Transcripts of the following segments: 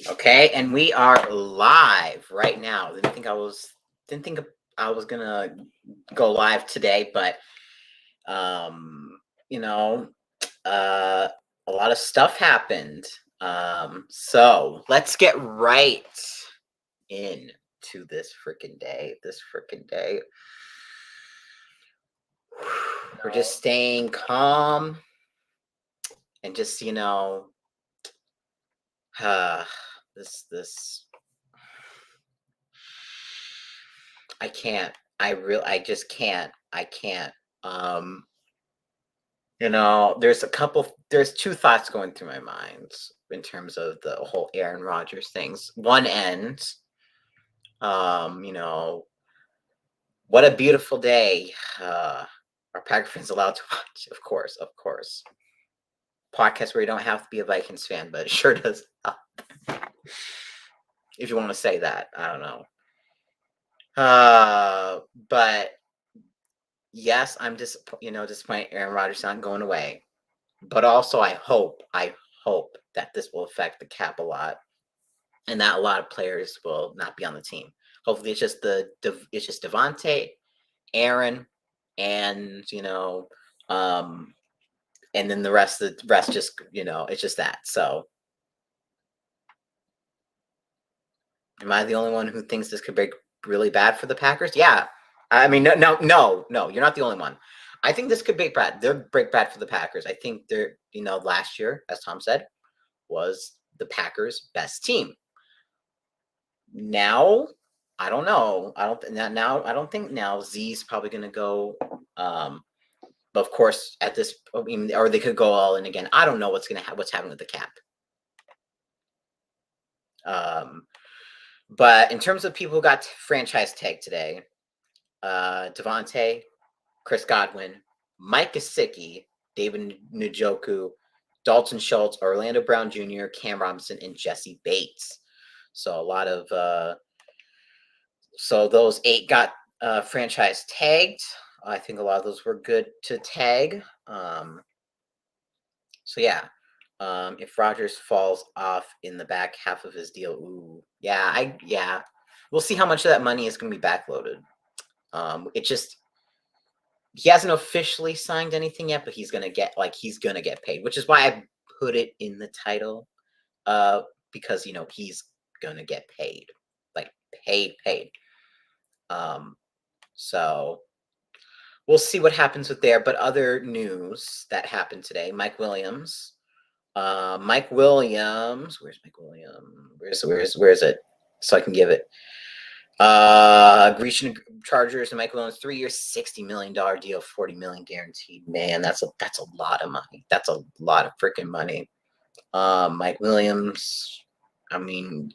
Okay, and we are live right now. Didn't think I was gonna go live today, but you know, a lot of stuff happened. So let's get right into this freaking day. We're just staying calm and just this I can't. I just can't. I can't. Um, there's two thoughts going through my mind in terms of the whole Aaron Rodgers things. One end, what a beautiful day. Our Packer fans allowed to watch, of course. Podcast where you don't have to be a Vikings fan, but it sure does help. If you want to say that, I don't know. But yes, I'm disappointed Aaron Rodgers not going away. But also I hope that this will affect the cap a lot and that a lot of players will not be on the team. Hopefully it's just Devontae, Aaron, and and then the rest just it's just that. So am I the only one who thinks this could be really bad for the Packers? Yeah. I mean, no, you're not the only one. I think this could break bad. They're break bad for the Packers. I think they're, last year, as Tom said, was the Packers' best team. Now, I don't know. I don't think now Z's probably going to go. But of course, at this, or they could go all in again. I don't know what's happening with the cap. But in terms of people who got franchise tagged today, Devontae, Chris Godwin, Mike Gesicki, David Njoku, Dalton Schultz, Orlando Brown Jr., Cam Robinson, and Jesse Bates. So a lot of so those 8 got franchise tagged. I think a lot of those were good to tag. So yeah, if Rodgers falls off in the back half of his deal, we'll see how much of that money is going to be backloaded. He hasn't officially signed anything yet, but he's gonna get paid, which is why I put it in the title, because he's gonna get paid, like paid. So we'll see what happens with there. But other news that happened today: Mike Williams. Where's Mike Williams? Where is it? So I can give it. Grecian Chargers and Mike Williams 3 years, $60 million deal, $40 million guaranteed. Man, that's a lot of money. That's a lot of freaking money. Mike Williams, I mean,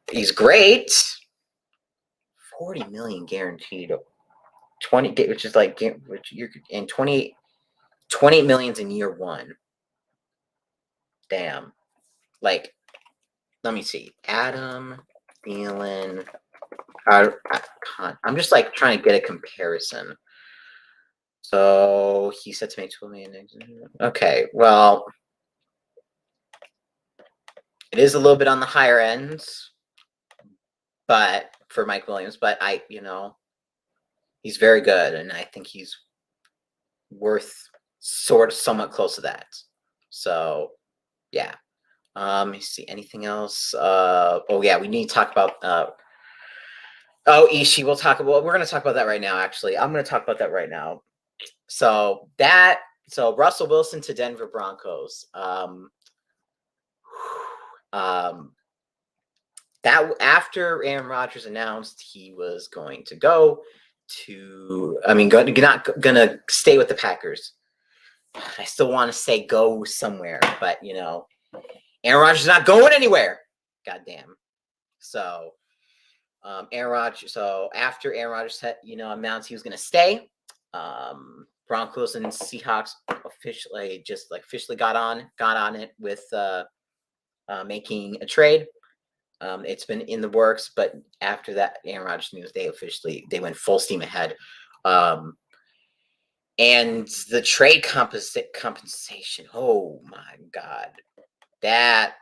he's great. 40 million guaranteed. 20, which is like, which you're in 20 millions in year one. Damn. Like, let me see. Adam Thielen. I'm just like trying to get a comparison. So he said to make 12 million. Okay, well, it is a little bit on the higher end, but for Mike Williams, but he's very good, and I think he's worth somewhat close to that. So, yeah. Let me see. Anything else? We need to talk about. Ishii. We're going to talk about that right now. Actually, I'm going to talk about that right now. So Russell Wilson to Denver Broncos. That after Aaron Rodgers announced he was going to go to, not going to stay with the Packers. I still want to say go somewhere, but Aaron Rodgers is not going anywhere. Goddamn. So, Aaron Rodgers. So after Aaron Rodgers announced he was going to stay, Broncos and Seahawks officially got on it with making a trade. It's been in the works, but after that Aaron Rodgers news, they went full steam ahead. And the trade compensation. Oh my God. That,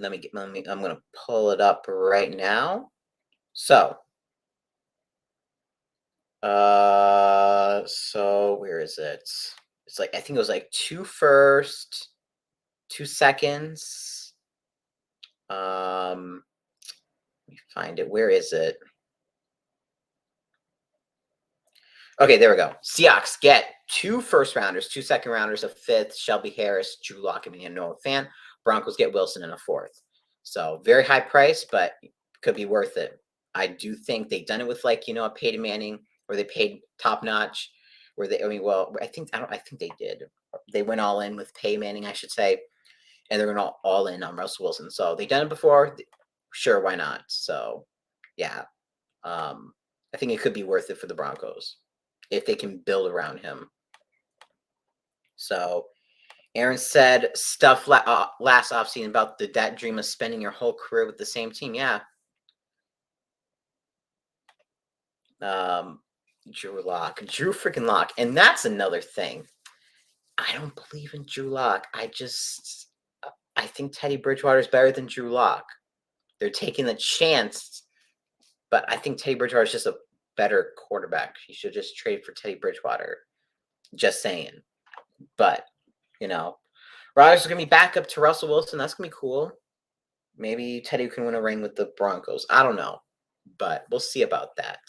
I'm going to pull it up right now. So where is it? It's like, I think it was like 2 first, 2 seconds. Let me find it. Where is it? Okay, there we go. Seahawks get 2 first rounders, 2 second rounders, a 5th, Shelby Harris, Drew Lock, and Noah Fan. Broncos get Wilson and a 4th. So very high price, but could be worth it. I do think they've done it with, like, a Peyton Manning, where they paid top notch, where they, I think they did. They went all in with Peyton Manning, I should say, and they're going all in on Russell Wilson. So they've done it before. Sure, why not? So yeah, I think it could be worth it for the Broncos if they can build around him. So Aaron said stuff last offseason about that dream of spending your whole career with the same team. Yeah. Drew freaking Lock. And that's another thing. I don't believe in Drew Lock. I think Teddy Bridgewater is better than Drew Lock. They're taking the chance, but I think Teddy Bridgewater is just a better quarterback. You should just trade for Teddy Bridgewater. Just saying. But, Rodgers is going to be back up to Russell Wilson. That's going to be cool. Maybe Teddy can win a ring with the Broncos. I don't know. But we'll see about that.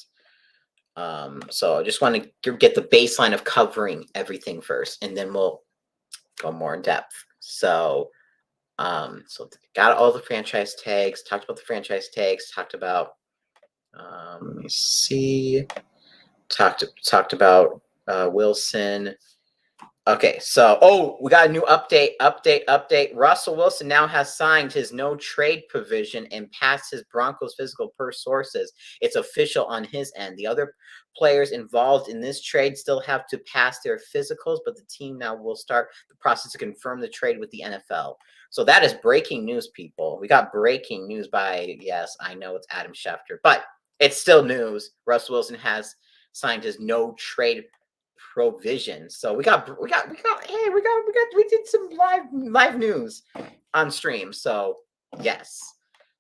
So I just want to get the baseline of covering everything first, and then we'll go more in depth. So got all the franchise tags, talked about the franchise tags, talked about, let me see, talked about Wilson. Okay, so, we got a new update. Russell Wilson now has signed his no trade provision and passed his Broncos physical per sources. It's official on his end. The other players involved in this trade still have to pass their physicals, but the team now will start the process to confirm the trade with the NFL. So that is breaking news, people. We got breaking news by, yes, I know it's Adam Schefter, but it's still news. Russell Wilson has signed his no trade provision. So we did some live news on stream. So yes.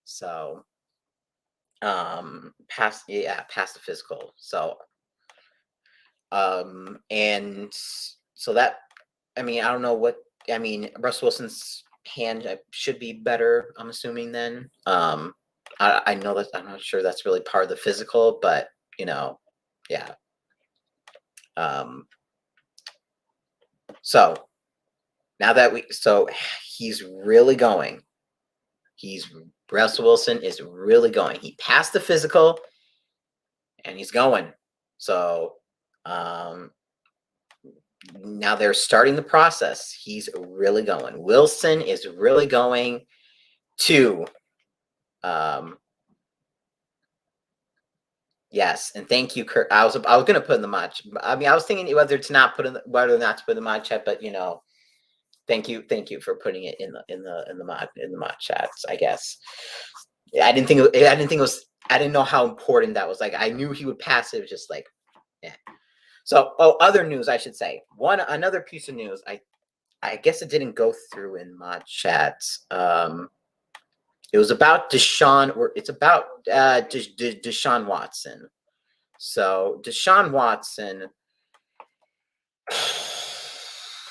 So pass the physical. So and so that, I don't know what, Russell Wilson's hand should be better, I'm assuming then. I know that, I'm not sure that's really part of the physical, but yeah. So now that he's really going. Russell Wilson is really going. He passed the physical and he's going. So now they're starting the process. He's really going. Wilson is really going to yes, and thank you, Kirk. I was going to put in the mod. I was thinking whether or not to put in the mod chat, but thank you for putting it in the mod chats. I guess I didn't know how important that was. Like, I knew he would pass it. It was just like, yeah. So, other news, I should say. Another piece of news. I guess it didn't go through in mod chats. It was about Deshaun, or it's about Deshaun Watson. So Deshaun Watson.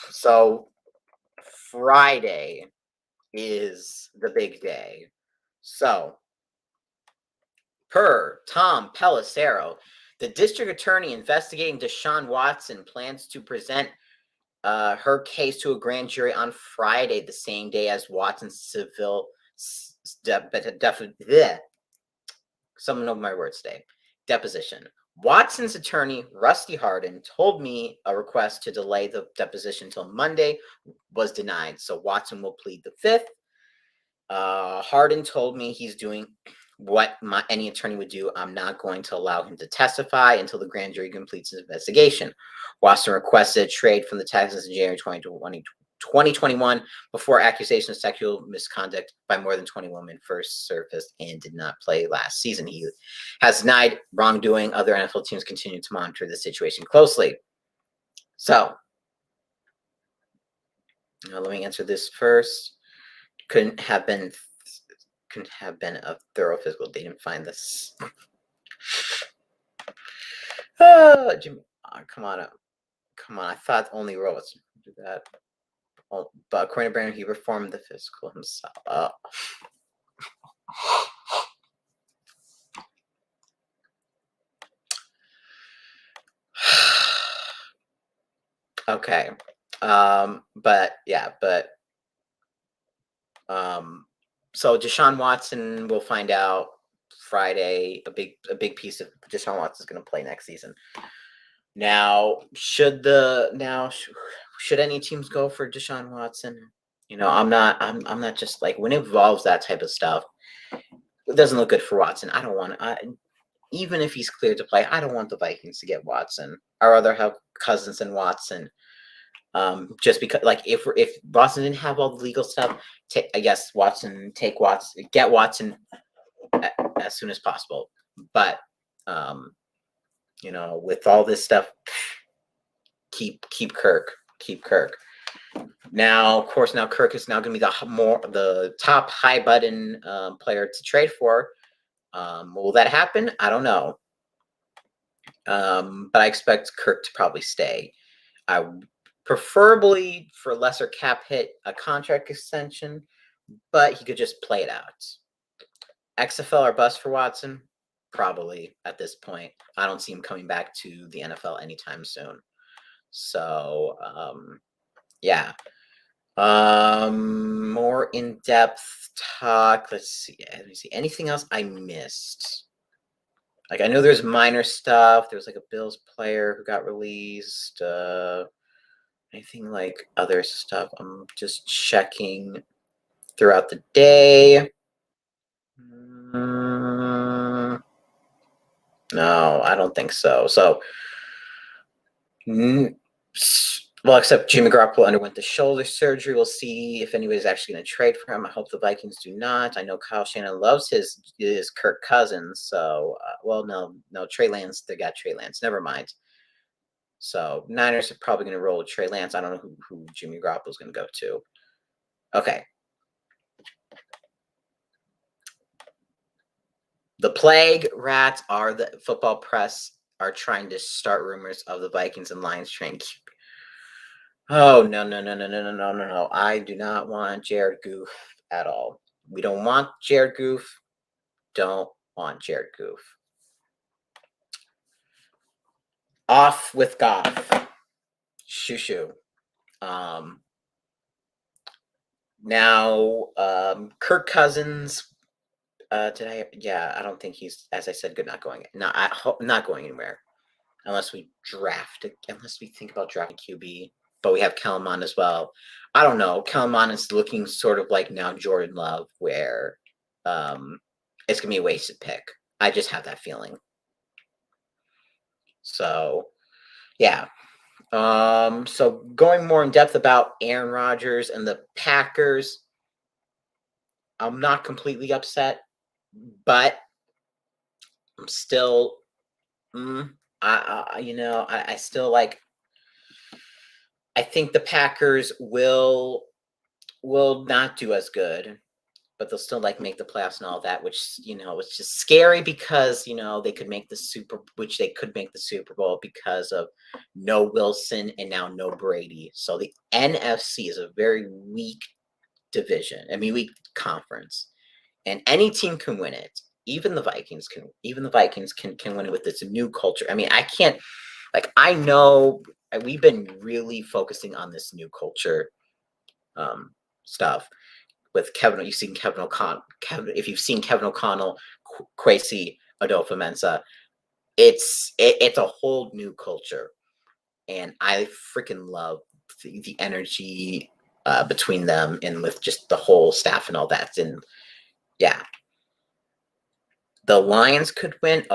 So Friday is the big day. So per Tom Pelissero, the district attorney investigating Deshaun Watson plans to present her case to a grand jury on Friday, the same day as Watson's civil someone know my words today. Deposition. Watson's attorney, Rusty Hardin, told me a request to delay the deposition until Monday was denied. So Watson will plead the 5th. Hardin told me he's doing what any attorney would do. I'm not going to allow him to testify until the grand jury completes his investigation. Watson requested a trade from the Texans in January 2021 before accusations of sexual misconduct by more than 20 women first surfaced and did not play last season. He has denied wrongdoing. Other NFL teams continue to monitor the situation closely. So, let me answer this first. Couldn't have been a thorough physical. They didn't find this. Jimmy, come on. I thought only Roberts would do that. But according to Brandon, he performed the physical himself. Okay. So Deshaun Watson, we'll find out Friday. A big piece of Deshaun Watson is going to play next season. Now, should any teams go for Deshaun Watson? I'm not just like, when it involves that type of stuff, it doesn't look good for Watson. I don't want even if he's cleared to play, I don't want the Vikings to get Watson. I'd rather have Cousins and Watson. Just because, like, if Watson didn't have all the legal stuff, I guess get Watson as soon as possible. But with all this stuff, keep Kirk. Now, of course, Kirk is now going to be the top high button player to trade for. Will that happen? I don't know. But I expect Kirk to probably stay. I preferably for lesser cap hit, a contract extension, but he could just play it out. XFL or bust for Watson? Probably at this point. I don't see him coming back to the NFL anytime soon. So, yeah. More in-depth talk. Let's see. Let me see. Anything else I missed? Like, I know there's minor stuff. There was like a Bills player who got released. Anything like other stuff? I'm just checking throughout the day. No, I don't think so. So, well, except Jimmy Garoppolo underwent the shoulder surgery. We'll see if anybody's actually going to trade for him. I hope the Vikings do not. I know Kyle Shanahan loves his Kirk Cousins. So, no, Trey Lance. They got Trey Lance. Never mind. So, Niners are probably going to roll with Trey Lance. I don't know who Jimmy Garoppolo is going to go to. Okay. The plague rats are the football press are trying to start rumors of the Vikings and Lions training. Oh, no. I do not want Jared Goff at all. We don't want Jared Goff. Don't want Jared Goff. Off with Goff. Shoo. Now, Kirk Cousins. I don't think he's, as I said, good. Not going anywhere unless we think about drafting QB. But we have Kellen Mond as well. I don't know. Kellen Mond is looking sort of like now Jordan Love, where it's gonna be a wasted pick. I just have that feeling. So, yeah. So going more in depth about Aaron Rodgers and the Packers, I'm not completely upset, but I'm still, I still like. I think the Packers will not do as good, but they'll still make the playoffs and all that, which it's just scary because they could make the Super Bowl because of no Wilson and now no Brady. So the NFC is a very weak division. Weak conference, and any team can win it. Even the Vikings can win it with this new culture. I can't. I know we've been really focusing on this new culture stuff with Kevin. You've seen Kevin O'Connell. If you've seen Kevin O'Connell, Kwesi Adolfo-Mensah, it's a whole new culture, and I freaking love the energy between them and with just the whole staff and all that. And yeah, the Lions could win.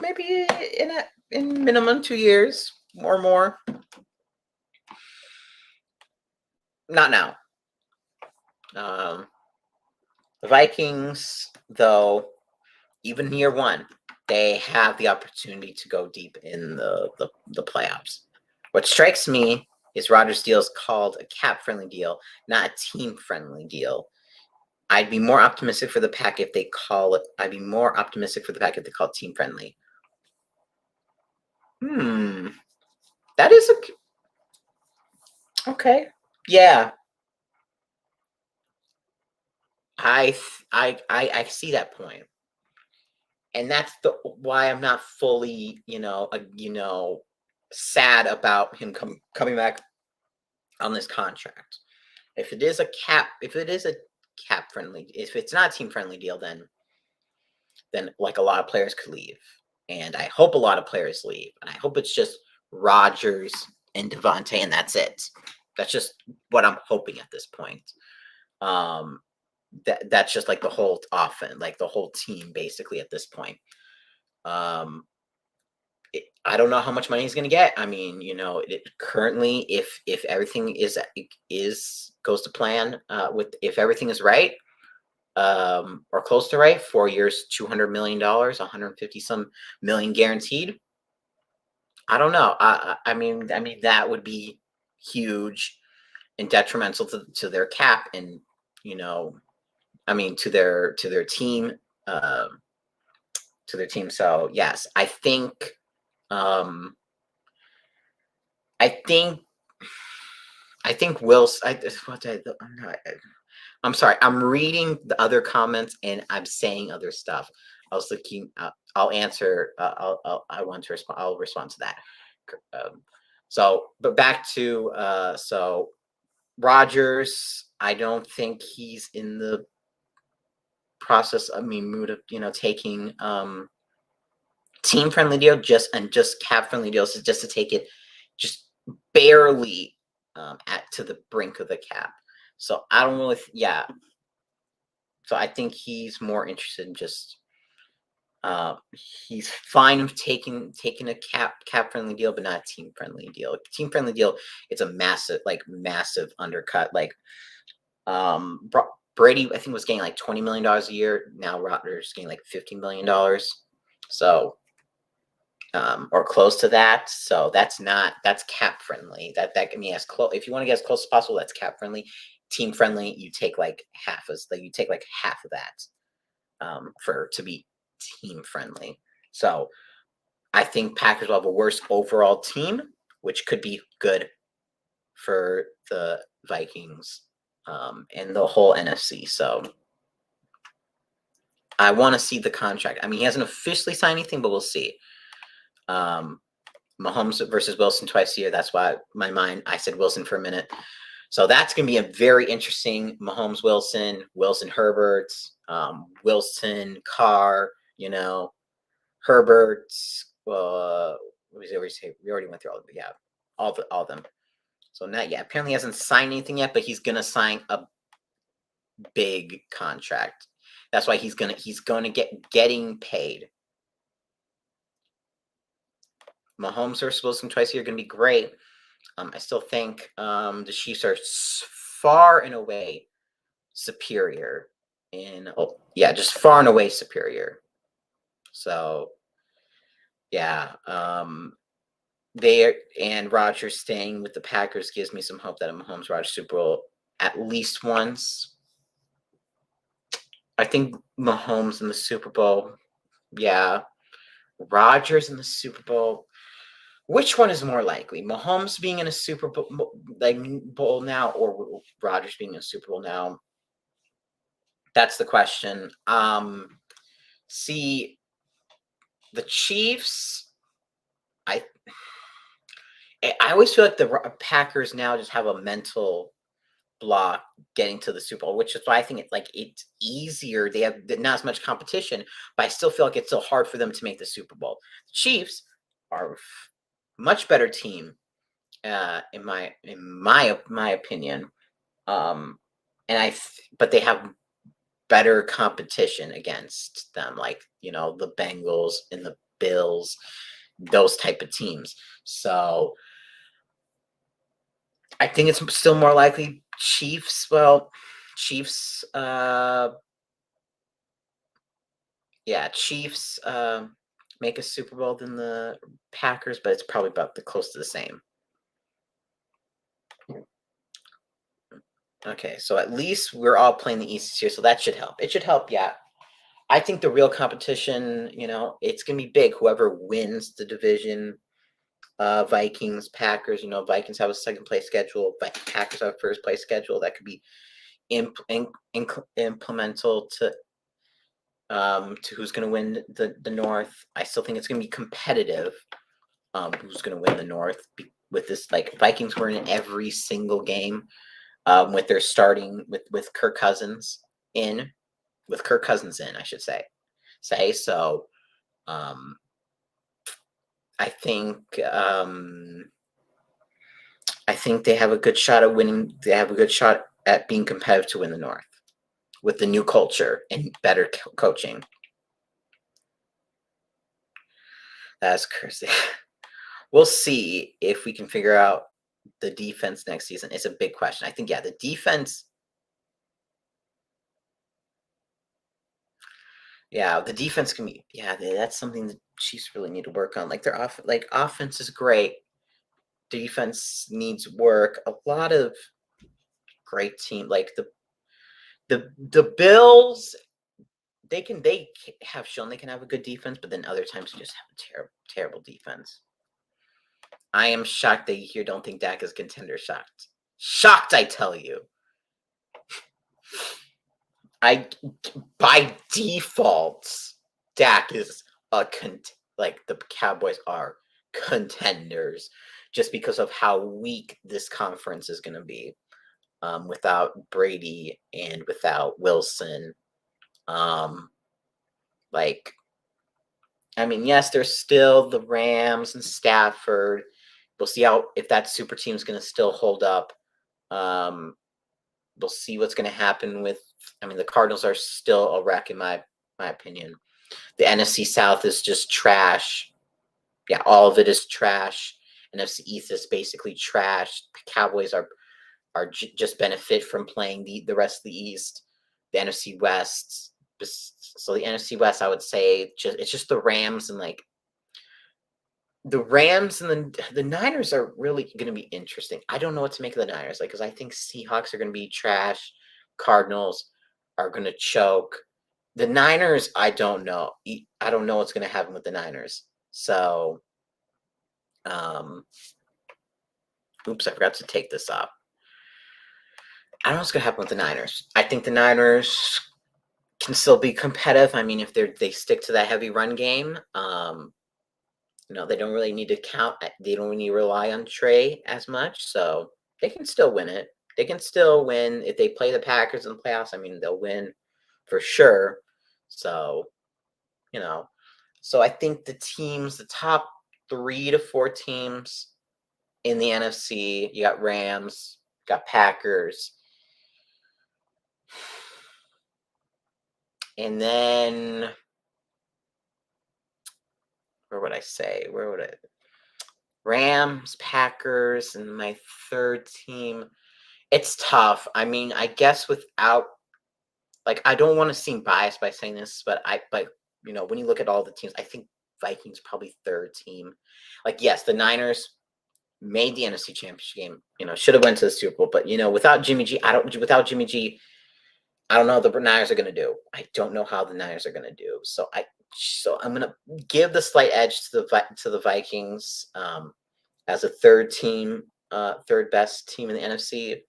Maybe in minimum 2 years or more. Not now. The Vikings, though, even year one, they have the opportunity to go deep in the playoffs. What strikes me is Rodgers' deal is called a cap-friendly deal, not a team-friendly deal. I'd be more optimistic for the pack if they call it. I'd be more optimistic for the pack if they call it team-friendly. That is okay. Yeah, I see that point, and that's why I'm not fully, sad about him coming back on this contract. If it is a cap friendly, if it's not a team friendly deal, then like a lot of players could leave, and I hope a lot of players leave, and I hope it's just Rodgers and Devontae, and that's it. That's just what I'm hoping at this point. That's just like the whole offense, like the whole team, basically at this point. I don't know how much money he's going to get. I mean, currently, if everything goes to plan, if everything is right, or close to right, 4 years, $200 million, 150 some million guaranteed. I don't know. I mean that would be huge and detrimental to their cap, and to their team, So yes, I think Wilson. I'm sorry. I'm reading the other comments and I'm saying other stuff. I was looking. I'll answer. I want to respond. I'll respond to that. But back to Rodgers. I don't think he's in the process. Mood of taking team friendly deal just cap friendly deals, just to take it just barely to the brink of the cap. So I don't really, So I think he's more interested in just he's fine with taking a cap friendly deal, but not a team friendly deal. Team friendly deal, it's a massive undercut. Like Brady, I think, was getting like $20 million a year. Now Rodgers getting like $15 million. So or close to that. So that's cap friendly. That can be as close. If you want to get as close as possible, that's cap friendly. Team friendly, you take like half of that to be team friendly. So I think Packers will have a worse overall team, which could be good for the Vikings and the whole NFC. So I want to see the contract. I mean, he hasn't officially signed anything, but we'll see. Mahomes versus Wilson twice a year. That's why I said Wilson for a minute. So that's going to be a very interesting Mahomes, Wilson, Herbert, Wilson, Carr, Herbert. We already went through all of them. Yeah, all of them. So apparently he hasn't signed anything yet, but he's going to sign a big contract. That's why he's going to getting paid. Mahomes versus Wilson twice a year going to be great. I still think the Chiefs are far and away superior. Just far and away superior. So, and Rodgers staying with the Packers gives me some hope that a Mahomes-Rodgers Super Bowl at least once. I think Mahomes in the Super Bowl, Rodgers in the Super Bowl. Which one is more likely? Mahomes being in a Super Bowl now, or Rodgers being in a Super Bowl now? That's the question. See, the Chiefs, I always feel like the Packers now just have a mental block getting to the Super Bowl, which is why I think it's easier. They have not as much competition, but I still feel like it's still hard for them to make the Super Bowl. The Chiefs are much better team, in my opinion, but they have better competition against them, like the Bengals and the Bills, those type of teams. So I think it's still more likely Chiefs. Well, Chiefs. Yeah, Chiefs make a Super Bowl than the Packers, but it's probably about close to the same. Okay, so at least we're all playing the East here, so that should help. It should help, yeah. I think the real competition, it's going to be big. Whoever wins the division, Vikings, Packers, Vikings have a second place schedule, but Packers have a first place schedule. That could be implemental to who's going to win the North. I still think it's going to be competitive. Who's going to win the North with this? Like Vikings were in every single game with their starting with Kirk Cousins in. With Kirk Cousins in, I should say. So. I think they have a good shot at winning. They have a good shot at being competitive to win the North with the new culture and better coaching. That's crazy. We'll see if we can figure out the defense next season. It's a big question. I think, yeah, the defense. Yeah, the defense can be. Yeah, that's something the Chiefs really need to work on. Like their offense is great. Defense needs work. A lot of great team like the Bills. They have shown they can have a good defense, but then other times they just have a terrible defense. I am shocked that you here don't think Dak is a contender. Shocked, I tell you. By default, Dak is like the Cowboys are contenders just because of how weak this conference is going to be without Brady and without Wilson. Yes, there's still the Rams and Stafford. We'll see if that super team is going to still hold up. We'll see what's going to happen with. The Cardinals are still a wreck in my opinion. The NFC South is just trash. Yeah, all of it is trash. NFC East is basically trash. The Cowboys are just benefit from playing the rest of the East. The NFC West. So the NFC West, I would say, it's just the Rams and the Rams and the Niners are really going to be interesting. I don't know what to make of the Niners, because I think Seahawks are going to be trash. Cardinals are going to choke. The Niners, I don't know. I don't know what's going to happen with the Niners. So, oops, I forgot to take this up. I don't know what's going to happen with the Niners. I think the Niners can still be competitive. If they stick to that heavy run game, they don't really need to count. They don't need to rely on Trey as much, so they can still win it. They can still win if they play the Packers in the playoffs. They'll win for sure. So, so I think the top 3 to 4 teams in the NFC, you got Rams, got Packers, and then where would I say? Rams, Packers, and my third team. It's tough. I guess without, I don't want to seem biased by saying this, but when you look at all the teams, I think Vikings probably third team. Yes, the Niners made the NFC Championship game. Should have went to the Super Bowl, but without Jimmy G, I don't know what the Niners are going to do. I don't know how the Niners are going to do. So I'm going to give the slight edge to the Vikings as a third best team in the NFC.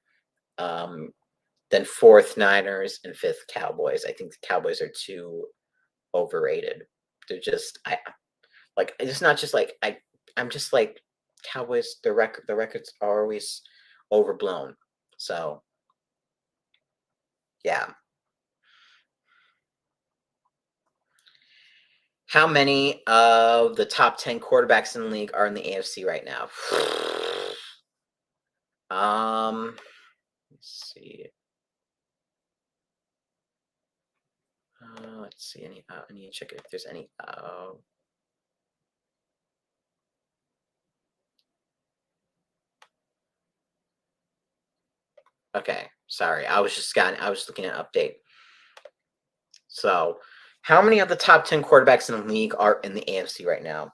Then fourth Niners and fifth Cowboys. I think the Cowboys are too overrated. They're just it's not just I'm just Cowboys. The records are always overblown. So yeah. How many of the top 10 quarterbacks in the league are in the AFC right now? Let's see. Let's see. I need to check if there's any. Okay, sorry. I was looking at update. So, how many of the top 10 quarterbacks in the league are in the AFC right now?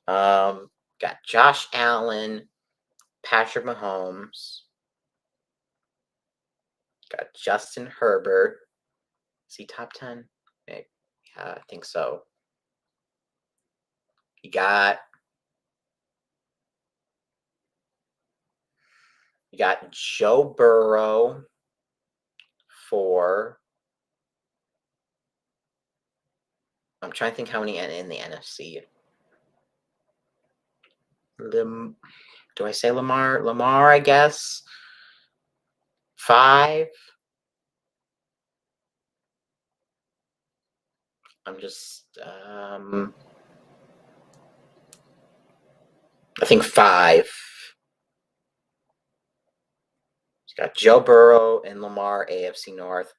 Got Josh Allen, Patrick Mahomes, got Justin Herbert. Is he top 10? Yeah, I think so. You got Joe Burrow for. I'm trying to think how many in the NFC. Do I say Lamar? Lamar, I guess. 5. I'm just. I think 5. He's got Joe Burrow and Lamar, AFC North.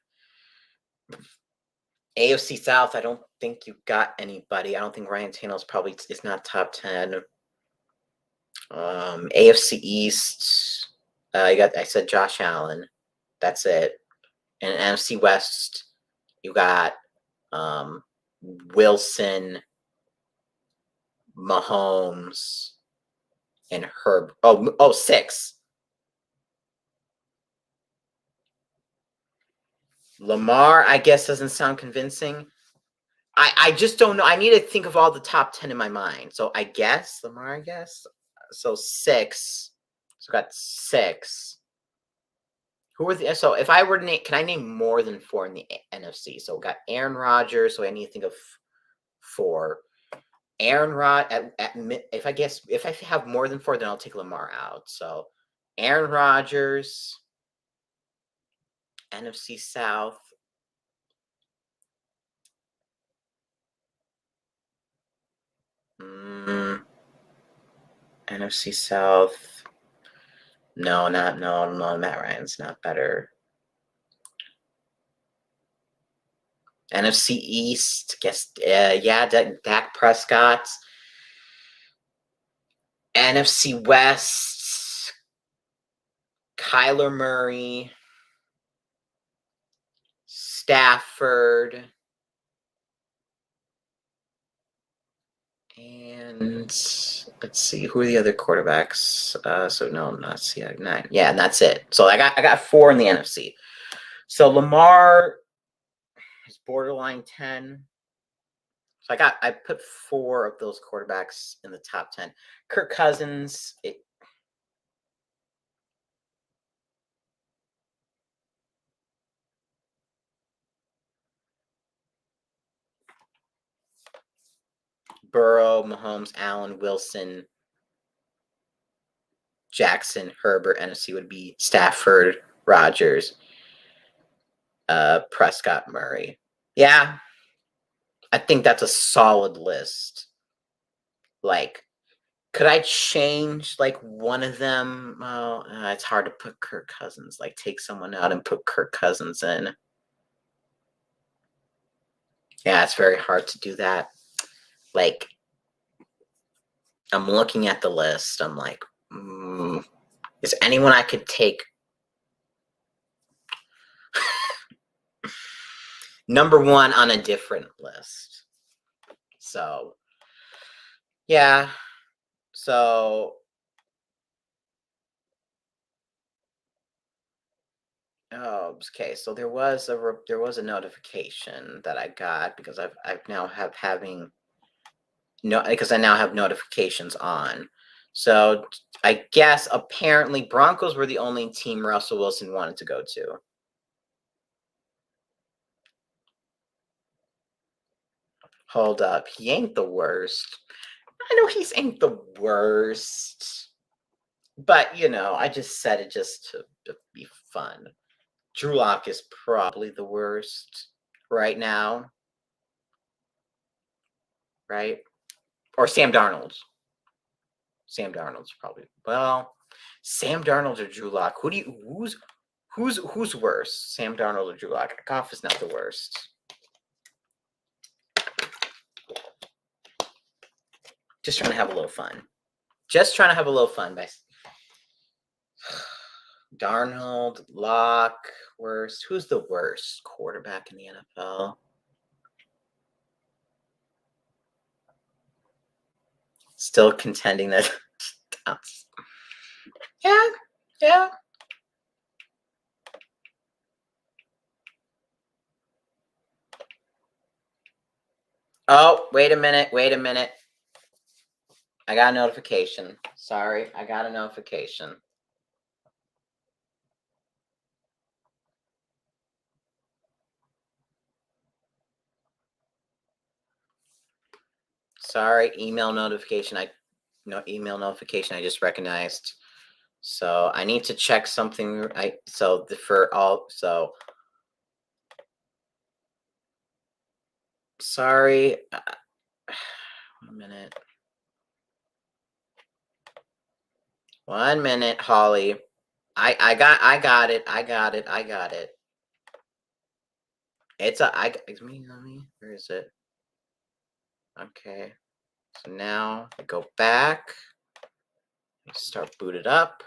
AFC South, I don't think you got anybody. I don't think Ryan Tannehill's probably is not top 10. AFC East, I said Josh Allen. That's it. And NFC West, you got Wilson, Mahomes, and Herb. Oh, 6. Lamar, I guess, doesn't sound convincing. I just don't know. I need to think of all the top 10 in my mind. So I guess Lamar, I guess. So 6. So got 6. Who are the so if I were to name, can I name more than 4 in the NFC? So we got Aaron Rodgers. So I need to think of 4. Aaron Rod if I have more than 4, then I'll take Lamar out. So Aaron Rodgers, NFC South. NFC South. No, Matt Ryan's not better. NFC East, guess Dak Prescott. NFC West, Kyler Murray, Stafford, and let's see, who are the other quarterbacks? So no, not 9. Yeah, and that's it. So I got 4 in the NFC. So Lamar is borderline 10. So I put 4 of those quarterbacks in the top 10. Kirk Cousins, Burrow, Mahomes, Allen, Wilson, Jackson, Herbert. NFC would be Stafford, Rodgers, Prescott, Murray. Yeah, I think that's a solid list. Like, could I change like one of them? Well, it's hard to put Kirk Cousins. Like, take someone out and put Kirk Cousins in. Yeah, it's very hard to do that. Like, I'm looking at the list. I'm like, is anyone I could take? Number 1 on a different list. So, yeah. So, okay. So there was a notification that I got because I now have notifications on. So I guess apparently Broncos were the only team Russell Wilson wanted to go to. Hold up, he ain't the worst. I know he ain't the worst, but I just said it just to be fun. Drew Lock is probably the worst right now, right? Or Sam Darnold. Sam Darnold's probably Sam Darnold or Drew Lock. Who's worse? Sam Darnold or Drew Lock? Goff is not the worst. Just trying to have a little fun. Just trying to have a little fun by Darnold, Locke, worst. Who's the worst quarterback in the NFL? Still contending that. Yeah. Oh, wait a minute. I got a notification. Sorry, I got a notification. Sorry, email notification. Email notification I just recognized. So I need to check something. Sorry. 1 minute. 1 minute, Holly. I got it. It's me. Where is it? Okay. So now I go back. Start booted up.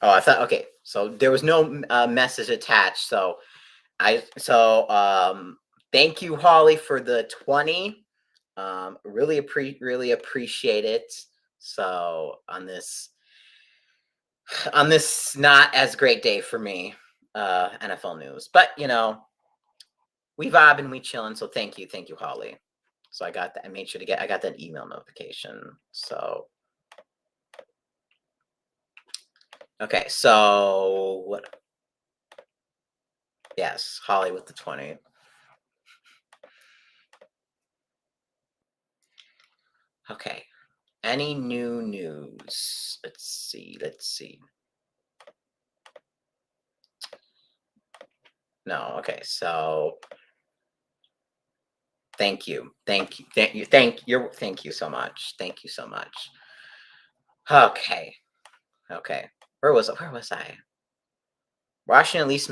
Oh, I thought, okay. So there was no message attached. So thank you, Holly, for the 20. Really appreciate it. So on this not as great day for me, NFL news, but we vibe and we chilling. So thank you, Holly. So I got that. I made sure I got that email notification. So okay, so what? Yes, Holly with the 20. Okay. Any new news? Let's see. No, okay. So thank you so much. Thank you so much. Okay. Where was I? Washington at least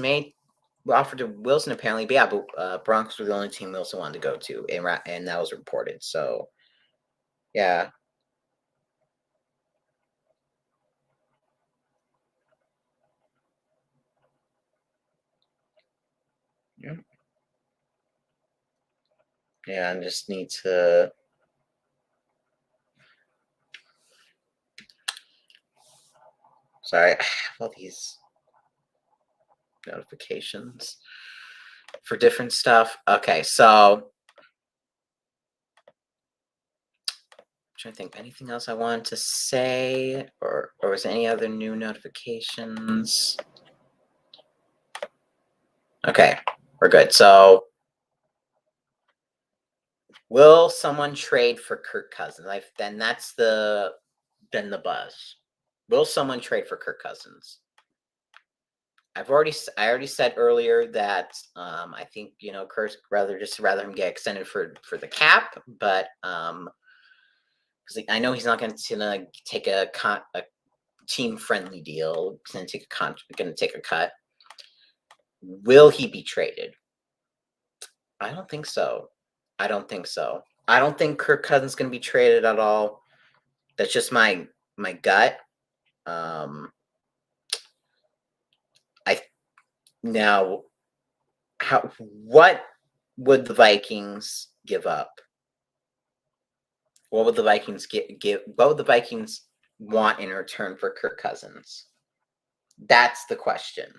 offered to Wilson apparently, but yeah, Broncos were the only team Wilson wanted to go to, and that was reported. So yeah. Yeah, I just need to. Sorry, all these notifications for different stuff. Okay, so I'm trying to think anything else I wanted to say, or was there any other new notifications? Okay, we're good. So will someone trade for Kirk Cousins? Then the buzz. Will someone trade for Kirk Cousins? I already said earlier that I think Kirk rather him get extended for the cap, but because I know he's not going to take a team friendly deal. He's going to take a cut. Will he be traded? I don't think so. I don't think Kirk Cousins is going to be traded at all. That's just my gut. Now, what would the Vikings give up? What would the Vikings give? What would the Vikings want in return for Kirk Cousins? That's the question.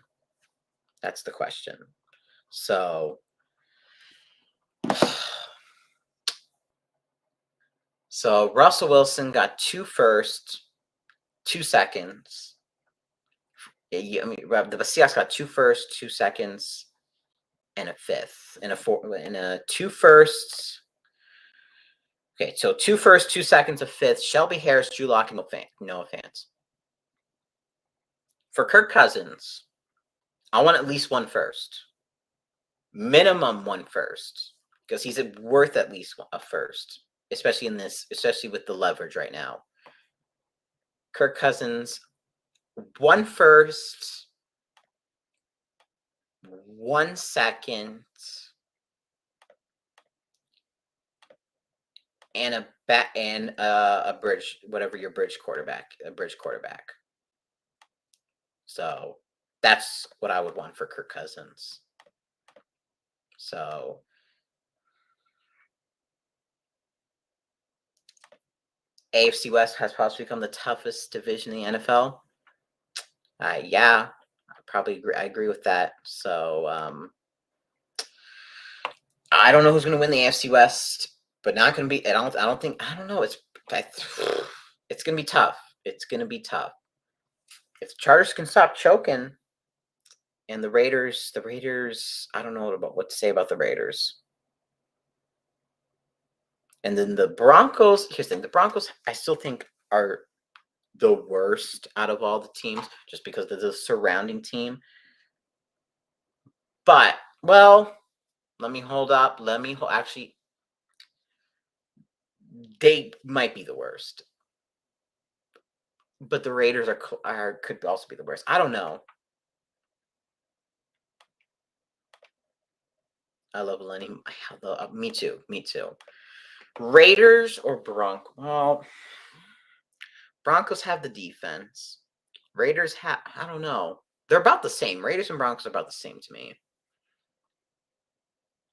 So Russell Wilson got 2 firsts, 2 seconds. The Seahawks got 2 firsts, 2 seconds, and a fifth, and a 2 firsts. Okay, so 2 firsts, 2 seconds, a fifth. Shelby Harris, Drew Lock, and Noah Fant. For Kirk Cousins, I want at least 1 first. Minimum 1 first, because he's worth at least a first, especially with the leverage right now. Kirk Cousins, 1 first, 1 second, and a bridge, whatever your bridge quarterback. So that's what I would want for Kirk Cousins. So AFC West has possibly become the toughest division in the NFL. Yeah, I agree with that. So I don't know who's going to win the AFC West, but not going to be. I don't know. It's going to be tough. It's going to be tough. If the Chargers can stop choking, and the Raiders, I don't know what to say about the Raiders. And then the Broncos. Here's the thing: the Broncos, I still think, are the worst out of all the teams, just because of the surrounding team. But let me hold up. Actually, they might be the worst. But the Raiders could also be the worst. I don't know. I love Lenny. Me too. Raiders or Broncos? Well, Broncos have the defense. Raiders have, I don't know. They're about the same. Raiders and Broncos are about the same to me.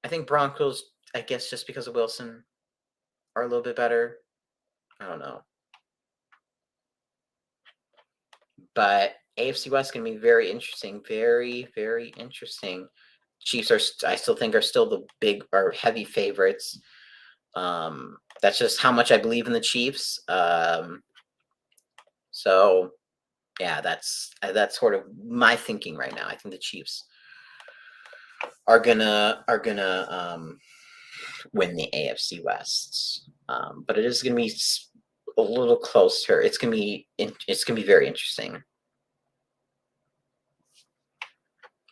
I think Broncos, I guess just because of Wilson, are a little bit better. I don't know. But AFC West can be very interesting. Very, very interesting. Chiefs I still think, are still the big or heavy favorites. That's just how much I believe in the Chiefs. So yeah, that's sort of my thinking right now. I think the Chiefs are gonna win the AFC West, but it is gonna be a little closer. It's gonna be very interesting.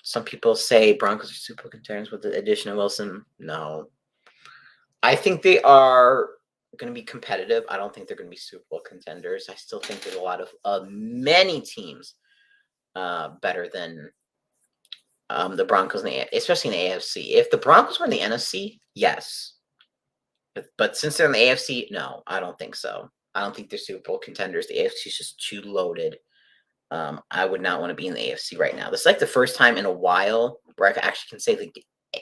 Some people say Broncos are Super Bowl contenders with the addition of Wilson. No, I think they are going to be competitive. I don't think they're going to be Super Bowl contenders. I still think there's a lot of many teams better than the Broncos, especially in the AFC. If the Broncos were in the NFC, yes. But since they're in the AFC, no, I don't think so. I don't think they're Super Bowl contenders. The AFC is just too loaded. I would not want to be in the AFC right now. This is like the first time in a while where I actually can say the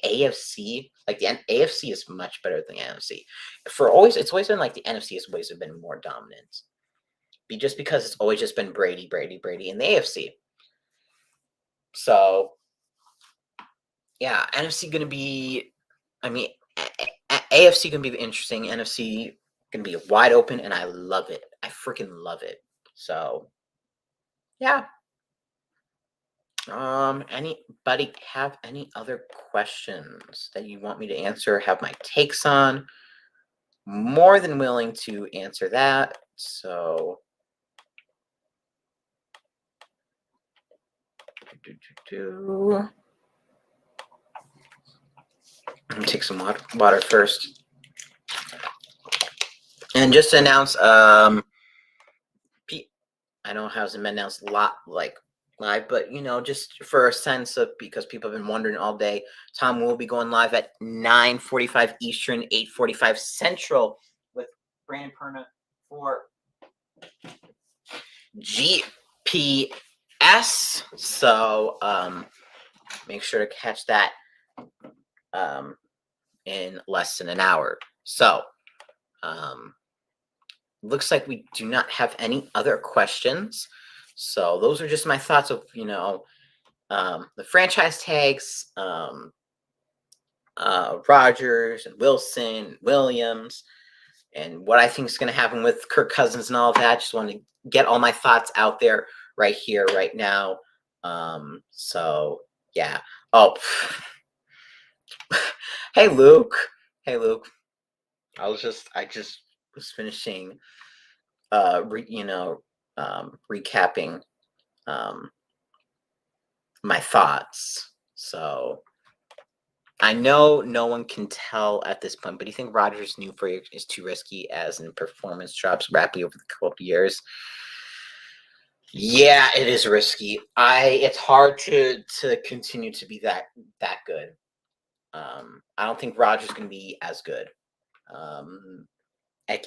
AFC, like the AFC is much better than the NFC. It's always been like the NFC has always been more dominant. Just because it's always just been Brady in the AFC. So yeah, NFC going to be, AFC going to be interesting. NFC going to be wide open, and I love it. I freaking love it. So yeah. Anybody have any other questions that you want me to answer? Have my takes on? More than willing to answer that. So let me take some water first. And just to announce, Pete, I know it hasn't been announced a lot like live, but just for a sense of, because people have been wondering all day, Tom will be going live at 9:45 Eastern, 8:45 Central with Brandon Perna for GPS. So make sure to catch that in less than an hour. So looks like we do not have any other questions. So those are just my thoughts of the franchise tags, Rodgers and Wilson and Williams, and what I think is going to happen with Kirk Cousins and all of that. Just want to get all my thoughts out there right here, right now. So yeah. Oh, hey Luke. I just was finishing, recapping my thoughts. So I know no one can tell at this point, but do you think Rodgers' new for you is too risky as in performance drops rapidly over the couple of years? Yeah, it is risky. It's hard to continue to be that good. I don't think Rodgers can be as good. I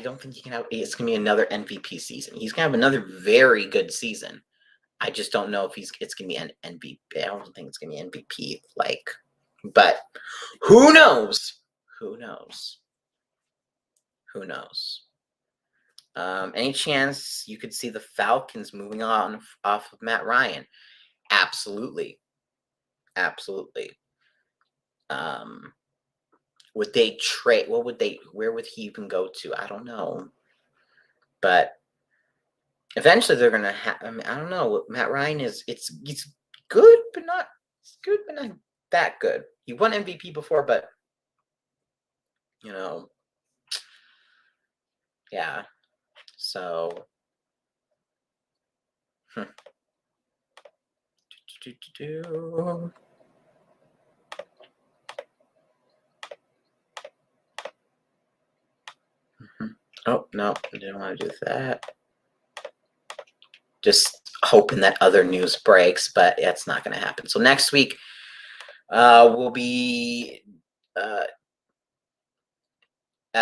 don't think he can have. It's gonna be another MVP season. He's gonna have another very good season. I just don't know if it's gonna be an MVP. I don't think it's gonna be MVP. But who knows? Who knows? Who knows? Any chance you could see the Falcons moving on off of Matt Ryan? Absolutely. Absolutely. Would they trade? Where would he even go to? I don't know. But eventually they're going to have, I don't know. Matt Ryan he's good, but not that good. He won MVP before, but, yeah. So, Oh, no, I didn't want to do that. Just hoping that other news breaks, but it's not going to happen. So next week will be,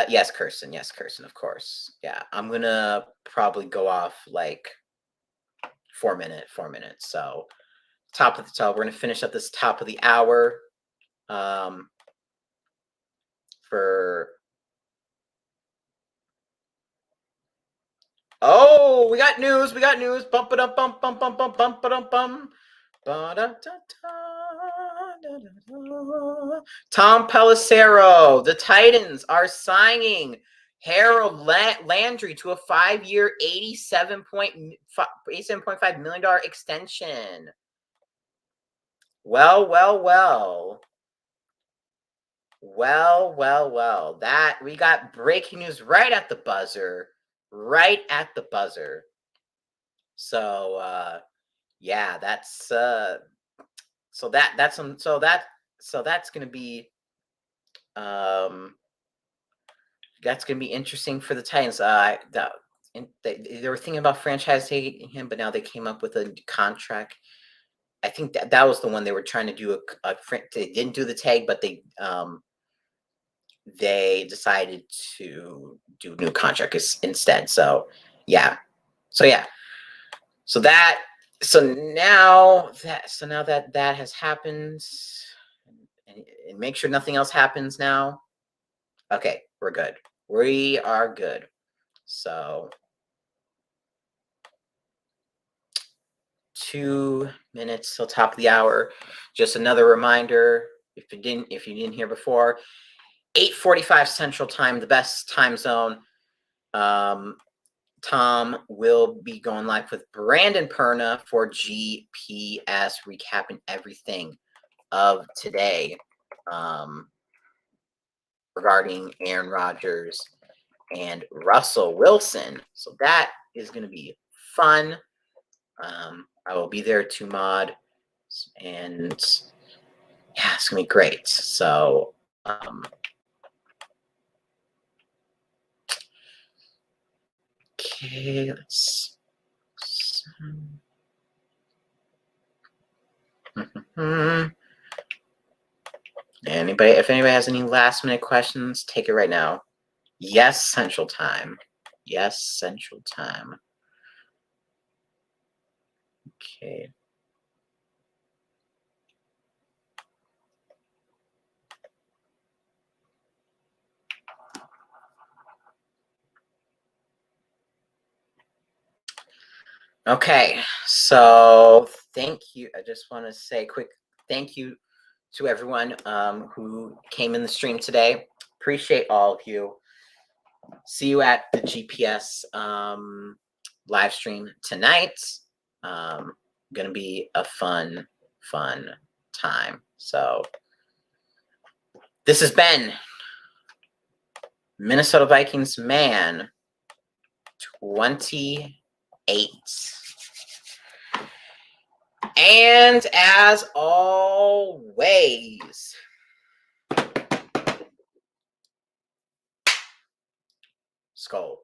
yes, Kirsten, of course. Yeah, I'm going to probably go off 4 minutes. So we're going to finish up this top of the hour for... Oh, we got news. Bump it up, bump it up, bum. Tom Pelissero. The Titans are signing Harold Landry to a 5-year, $87.5 million extension. Well. That we got breaking news right at the buzzer. So yeah, that's going to be interesting for the Titans. They were thinking about franchising him, but now they came up with a contract. I think that was the one they were trying to do they didn't do the tag, but they decided to do a new contract instead. So now that has happened, and make sure nothing else happens now. Okay, we're good. We are good. So 2 minutes till top of the hour. Just another reminder, if you didn't hear before, 8:45 Central Time, the best time zone. Tom will be going live with Brandon Perna for GPS, recapping everything of today regarding Aaron Rodgers and Russell Wilson. So that is going to be fun. I will be there to mod, and yeah, it's going to be great. So, okay, let's... If anybody has any last minute questions, take it right now. Yes, Central Time. Okay. Okay, so thank you. I just want to say a quick thank you to everyone who came in the stream today. Appreciate all of you. See you at the GPS live stream tonight. Gonna be a fun time. So this has been Minnesota Vikings Man 28. And as always, Skull.